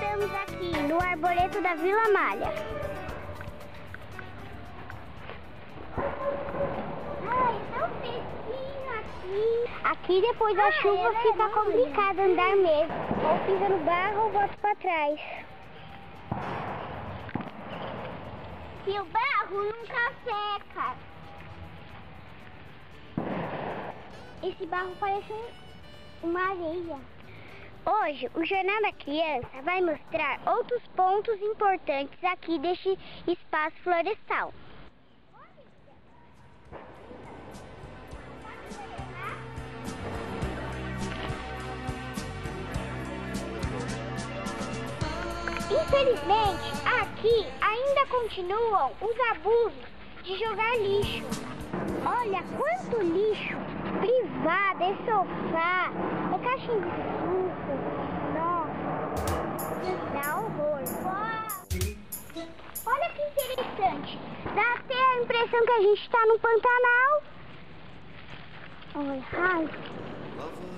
Estamos aqui no arboreto da Vila Malha. Ai, tão fresquinho aqui. Aqui depois da chuva fica complicado andar mesmo. Ou pisa no barro ou bota pra trás. E o barro nunca seca. Esse barro parece uma areia. Hoje, o Jornal da Criança vai mostrar outros pontos importantes aqui deste espaço florestal. Infelizmente, aqui ainda continuam os abusos de jogar lixo. Olha quanto lixo! Privada, é sofá, é caixinha de suco. Nossa, dá horror. Olha que interessante. Dá até a impressão que a gente está no Pantanal. Olha, ai.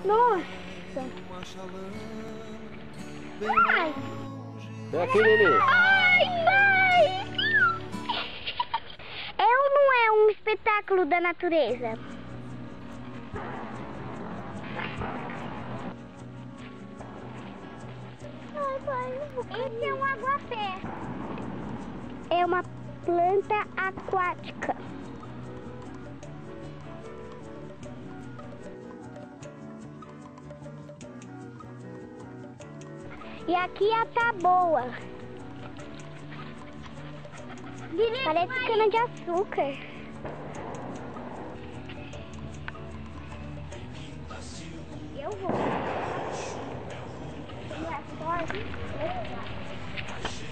Nossa. Ai. É aqui, Lili. Ai, ai. É ou não é um espetáculo da natureza? Esse é um aguapé. É uma planta aquática. E aqui a taboa. Parece cana de açúcar. Eu vou.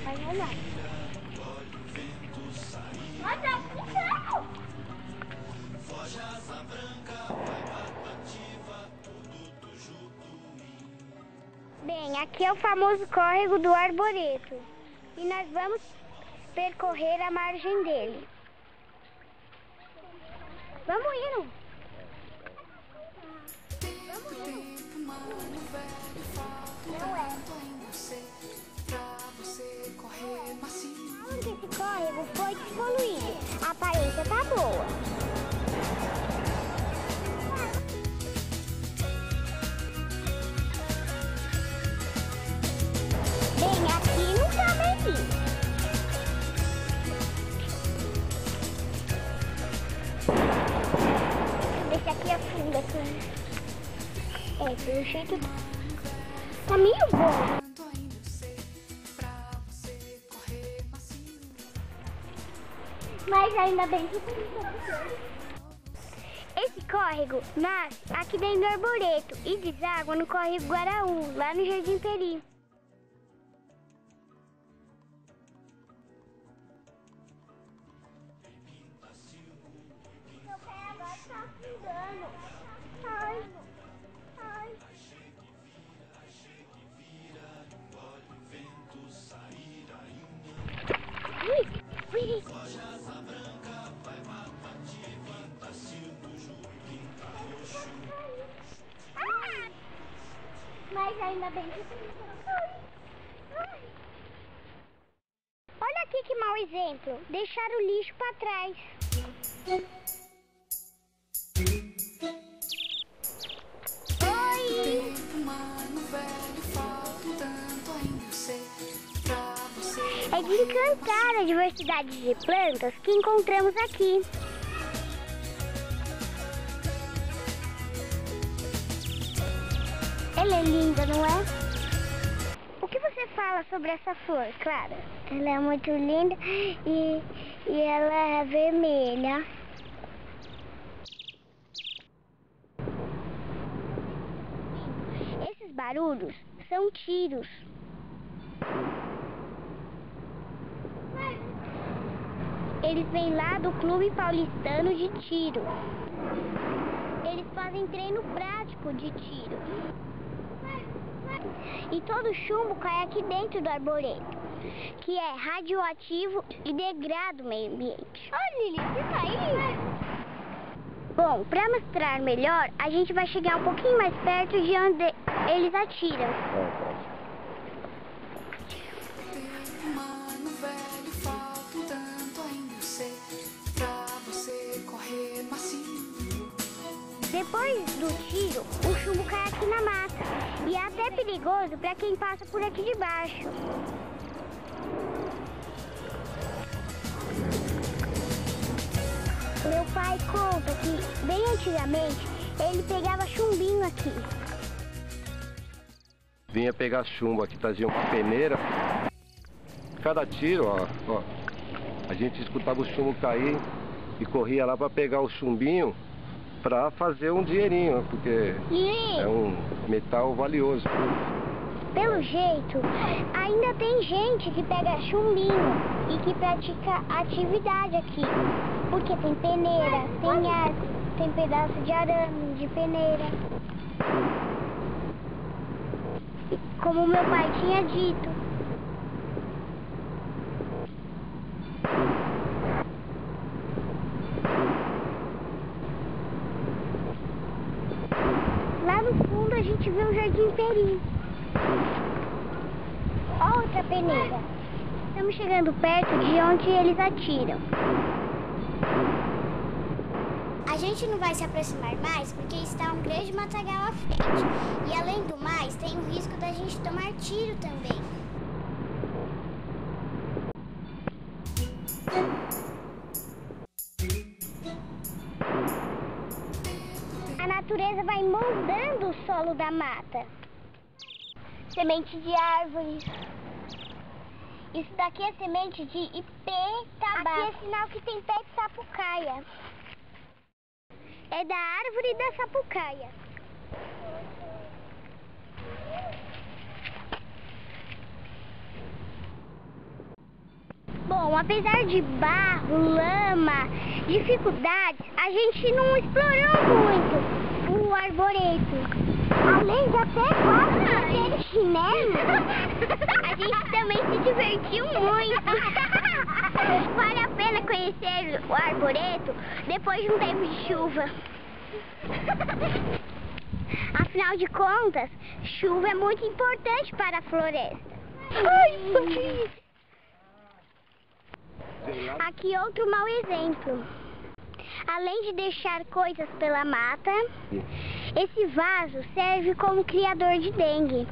Vai rolar. Olha aqui, não! Bem, aqui é o famoso córrego do Arboreto. E nós vamos percorrer a margem dele. Vamos indo! Não é. Onde esse córrego foi despoluído? A aparência tá boa. Bem, aqui não tá bem. Esse aqui é fundo aqui. É, pelo jeito tá meio bom. Mas ainda bem que esse córrego nasce aqui dentro do arboreto e deságua no córrego Guaraú, lá no Jardim Peri. Meu pé agora tá afundando. Ai, ai. Ui. Ah! Mas ainda bem que olha aqui que mau exemplo. Deixar o lixo para trás. Oi! É de encantar a diversidade de plantas que encontramos aqui. Ela é linda, não é? O que você fala sobre essa flor, Clara? Ela é muito linda e ela é vermelha. Esses barulhos são tiros. Eles vêm lá do Clube Paulistano de Tiro. Eles fazem treino prático de tiro. E todo chumbo cai aqui dentro do arboreto, que é radioativo e degrada o meio ambiente. Olha, Lili, você tá aí? Bom, para mostrar melhor, a gente vai chegar um pouquinho mais perto de onde eles atiram. Depois do tiro, o chumbo cai aqui na mata. E é até perigoso para quem passa por aqui de baixo. Meu pai conta que, bem antigamente, ele pegava chumbinho aqui. Vinha pegar chumbo aqui, trazia uma peneira. Cada tiro, ó, a gente escutava o chumbo cair e corria lá para pegar o chumbinho para fazer um dinheirinho, porque é um metal valioso. Pelo jeito, ainda tem gente que pega chumbinho e que pratica atividade aqui. Porque tem peneira, tem arco, tem pedaço de arame, de peneira. Como meu pai tinha dito. Lá no fundo a gente vê o Jardim Peri. Outra peneira. Estamos chegando perto de onde eles atiram. A gente não vai se aproximar mais porque está um grande matagal à frente. E além do mais, tem o risco da gente tomar tiro também. A natureza vai moldando o solo da mata. Semente de árvores. Isso daqui é semente de ipê-tabá. Aqui é sinal que tem pé de sapucaia. É da árvore da sapucaia. Bom, apesar de barro, lama, dificuldades, a gente não explorou muito o arboreto. Além de até quase ter chinelo, a gente também se divertiu muito. Vale a pena conhecer o arboreto depois de um tempo de chuva. Afinal de contas, chuva é muito importante para a floresta. Ai, Pandinha! Aqui outro mau exemplo. Além de deixar coisas pela mata, esse vaso serve como criador de dengue.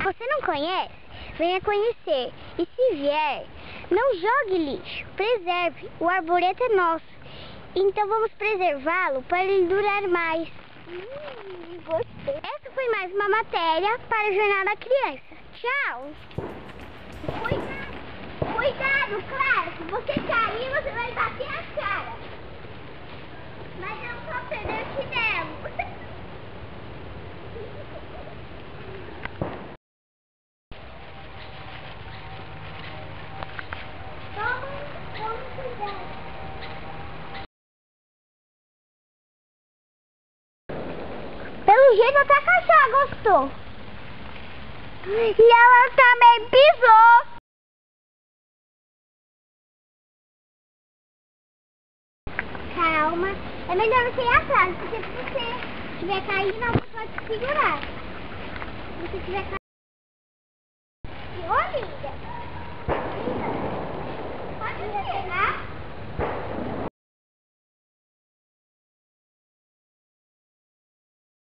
Você não conhece? Venha conhecer. E se vier, não jogue lixo, preserve. O arboreto é nosso. Então vamos preservá-lo para ele durar mais. Essa foi mais uma matéria para o Jornal da Criança. Tchau! Cuidado, claro, se você cair, você vai bater a cara. Mas não só perder o chinelo. Toma cuidado. Pelo jeito até a cachorra gostou. E ela também pisou. Calma. É melhor você ir atrás, porque se você estiver caindo, alguém pode te segurar. Se você estiver caindo,